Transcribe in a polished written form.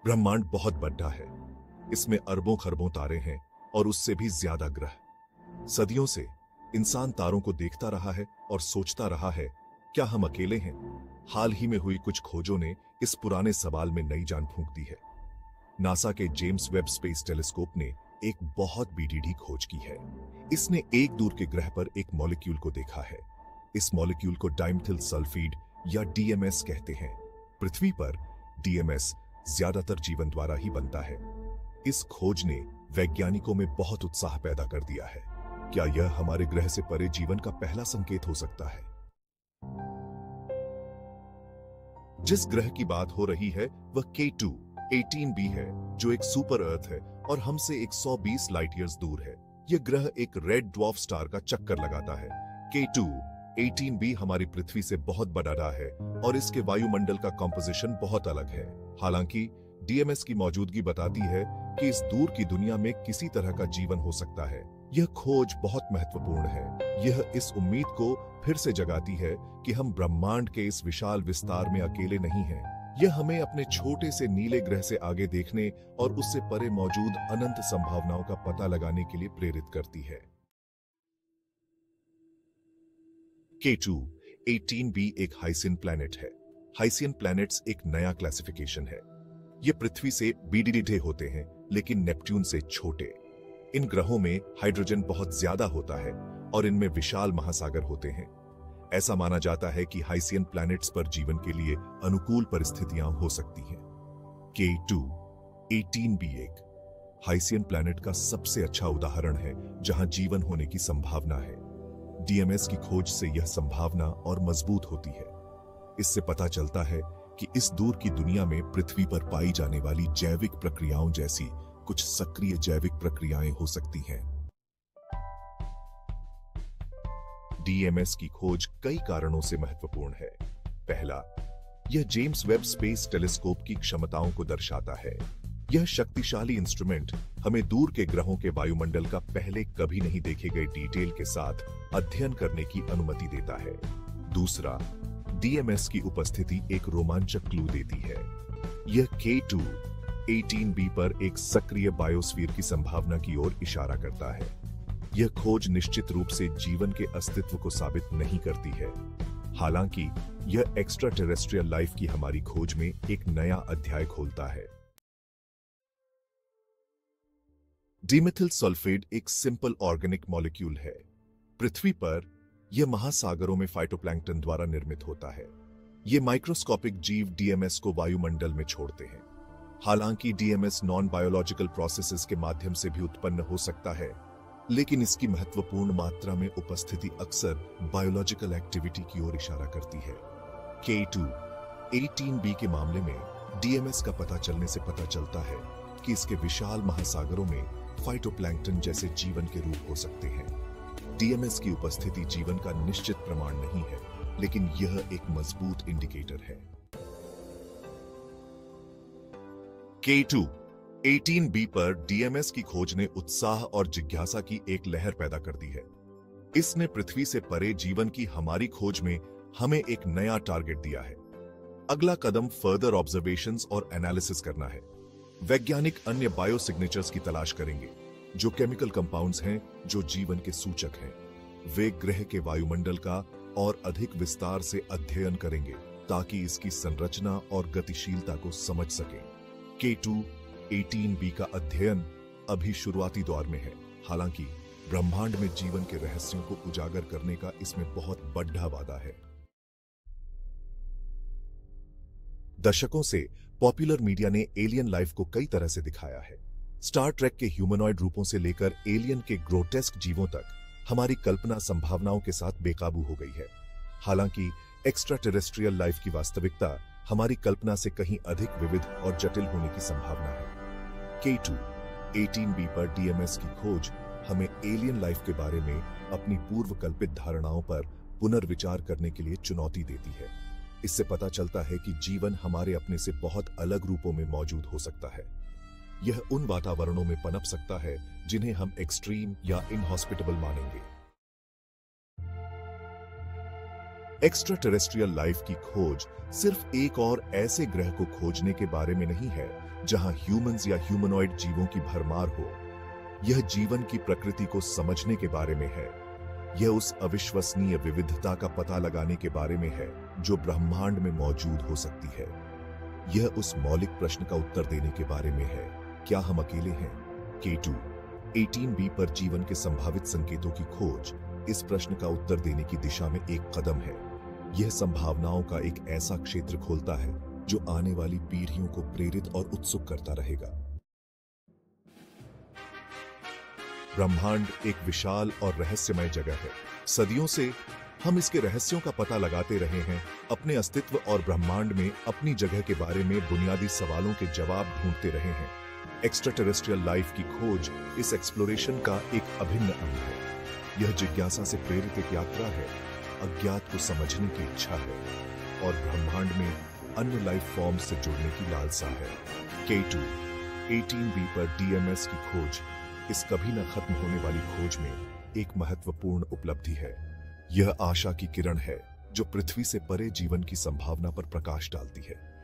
ब्रह्मांड बहुत बड़ा है। इसमें अरबों खरबों तारे हैं और उससे भी ज्यादा ग्रह। सदियों से इंसान तारों को देखता रहा है और सोचता रहा है, क्या हम अकेले हैं? हाल ही में हुई कुछ खोजों ने इस पुराने सवाल में नई जान फूंक दी है। नासा के जेम्स वेब स्पेस टेलीस्कोप ने एक बहुत बीडीडी खोज की है। इसने एक दूर के ग्रह पर एक मॉलिक्यूल को देखा है। इस मॉलिक्यूल को डाइमेथिल सल्फाइड या डीएमएस कहते हैं। पृथ्वी पर डीएमएस ज्यादातर जीवन द्वारा ही बनता है। इस खोज ने वैज्ञानिकों में बहुत उत्साह पैदा कर दिया है। क्या यह हमारे ग्रह से परे जीवन का पहला संकेत हो सकता है? जिस ग्रह की बात हो रही है वह K2 18b है, जो एक सुपर अर्थ है और हमसे 120 लाइट ईयर्स दूर है। यह ग्रह एक रेड ड्वार्फ स्टार का चक्कर लगाता है। K2 18b हमारी पृथ्वी से बहुत बड़ा है और इसके वायुमंडल का कंपोजिशन बहुत अलग है। हालांकि डीएमएस की मौजूदगी बताती है कि इस दूर की दुनिया में किसी तरह का जीवन हो सकता है। यह खोज बहुत महत्वपूर्ण है। यह इस उम्मीद को फिर से जगाती है कि हम ब्रह्मांड के इस विशाल विस्तार में अकेले नहीं हैं। यह हमें अपने छोटे से नीले ग्रह से आगे देखने और उससे परे मौजूद अनंत संभावनाओं का पता लगाने के लिए प्रेरित करती है। K2 18b एक हाइसियन प्लैनेट है। हाइसियन प्लैनेट्स एक नया क्लासिफिकेशन है। ये पृथ्वी से बीडीडी होते हैं, लेकिन नेपट्यून से छोटे। इन ग्रहों में हाइड्रोजन बहुत ज्यादा होता है और इनमें विशाल महासागर होते हैं। ऐसा माना जाता है कि हाइसियन प्लैनेट्स पर जीवन के लिए अनुकूल परिस्थितियां हो सकती हैं। K2 18b एक हाइसियन प्लैनेट का सबसे अच्छा उदाहरण है जहां जीवन होने की संभावना है। डीएमएस की खोज से यह संभावना और मजबूत होती है। इससे पता चलता है कि इस दूर की दुनिया में पृथ्वी पर पाई जाने वाली जैविक प्रक्रियाओं जैसी कुछ सक्रिय जैविक प्रक्रियाएं हो सकती हैं। डीएमएस की खोज कई कारणों से महत्वपूर्ण है। पहला, यह जेम्स वेब स्पेस टेलीस्कोप की क्षमताओं को दर्शाता है। यह शक्तिशाली इंस्ट्रूमेंट हमें दूर के ग्रहों के वायुमंडल का पहले कभी नहीं देखे गए डिटेल के साथ अध्ययन करने की अनुमति देता है। दूसरा, डीएमएस की उपस्थिति एक रोमांचक क्लू देती है। यह K2 18b पर एक सक्रिय बायोस्फीयर की संभावना की ओर इशारा करता है। यह खोज निश्चित रूप से जीवन के अस्तित्व को साबित नहीं करती है। हालांकि यह एक्स्ट्रा टेरेस्ट्रियल लाइफ की हमारी खोज में एक नया अध्याय खोलता है। डिमेथिल सल्फाइड एक सिंपल ऑर्गेनिक मॉलिक्यूल है। पृथ्वी पर यह महासागरों में फाइटोप्लैंक्टन द्वारा निर्मित होता है। ये माइक्रोस्कोपिक जीव डीएमएस को वायुमंडल में छोड़ते हैं। हालांकि डीएमएस नॉन बायोलॉजिकल प्रोसेसेस के माध्यम से भी उत्पन्न हो सकता है, लेकिन इसकी महत्वपूर्ण मात्रा में उपस्थिति अक्सर बायोलॉजिकल एक्टिविटी की ओर इशारा करती है। K2 18b के मामले में डीएमएस का पता चलने से पता चलता है कि इसके विशाल महासागरों में फाइटोप्लैंक्टन जैसे जीवन के रूप हो सकते हैं। डीएमएस की उपस्थिति जीवन का निश्चित प्रमाण नहीं है, लेकिन यह एक मजबूत इंडिकेटर है। K2 18b पर डीएमएस की खोज ने उत्साह और जिज्ञासा की एक लहर पैदा कर दी है। इसने पृथ्वी से परे जीवन की हमारी खोज में हमें एक नया टारगेट दिया है। अगला कदम फर्दर ऑब्जर्वेशंस और एनालिसिस करना है। वैज्ञानिक अन्य बायोसिग्नेचर्स की तलाश करेंगे, जो केमिकल कंपाउंड्स हैं जो जीवन के सूचक हैं। वे ग्रह के वायुमंडल का और अधिक विस्तार से अध्ययन करेंगे ताकि इसकी संरचना और गतिशीलता को समझ सकें। K2 18b का अध्ययन अभी शुरुआती दौर में है। हालांकि ब्रह्मांड में जीवन के रहस्यों को उजागर करने का इसमें बहुत बड़ा वादा है। दशकों से पॉपुलर मीडिया ने एलियन लाइफ को कई तरह से दिखाया है। स्टार ट्रेक के ह्यूमनॉइड रूपों से लेकर एलियन के ग्रोटेस्क जीवों तक हमारी कल्पना संभावनाओं के साथ बेकाबू हो गई है। हालांकि एक्स्ट्रा टेरेस्ट्रियल लाइफ की वास्तविकता हमारी कल्पना से कहीं अधिक विविध और जटिल होने की संभावना है। K2 18b पर डीएमएस की खोज हमें एलियन लाइफ के बारे में अपनी पूर्व कल्पित धारणाओं पर पुनर्विचार करने के लिए चुनौती देती है। इससे पता चलता है कि जीवन हमारे अपने से बहुत अलग रूपों में मौजूद हो सकता है। यह उन वातावरणों में पनप सकता है जिन्हें हम एक्सट्रीम या इनहॉस्पिटेबल मानेंगे। एक्स्ट्रा टेरेस्ट्रियल लाइफ की खोज सिर्फ एक और ऐसे ग्रह को खोजने के बारे में नहीं है जहां ह्यूमंस या ह्यूमनॉइड जीवों की भरमार हो। यह जीवन की प्रकृति को समझने के बारे में है। यह उस अविश्वसनीय विविधता का पता लगाने के बारे में है जो ब्रह्मांड में मौजूद हो सकती है। यह उस मौलिक प्रश्न का उत्तर देने के बारे में है, क्या हम अकेले हैं? K2 18b पर जीवन के संभावित संकेतों की खोज इस प्रश्न का उत्तर देने की दिशा में एक कदम है। यह संभावनाओं का एक ऐसा क्षेत्र खोलता है जो आने वाली पीढ़ियों को प्रेरित और उत्सुक करता रहेगा। ब्रह्मांड एक विशाल और रहस्यमय जगह है। सदियों से हम इसके रहस्यों का पता लगाते रहे हैं, अपने अस्तित्व और ब्रह्मांड में अपनी जगह के बारे में बुनियादी सवालों के जवाब ढूंढते रहे हैं। एक्स्ट्राटेरेस्ट्रियल लाइफ की खोज इस एक्सप्लोरेशन का एक अभिन्न अंग है। यह जिज्ञासा से प्रेरित एक यात्रा है, अज्ञात को समझने की इच्छा है और ब्रह्मांड में अन्य लाइफ फॉर्म से जुड़ने की लालसा है। K2 18b पर DMS की खोज इस कभी न खत्म होने वाली खोज में एक महत्वपूर्ण उपलब्धि है। यह आशा की किरण है जो पृथ्वी से परे जीवन की संभावना पर प्रकाश डालती है।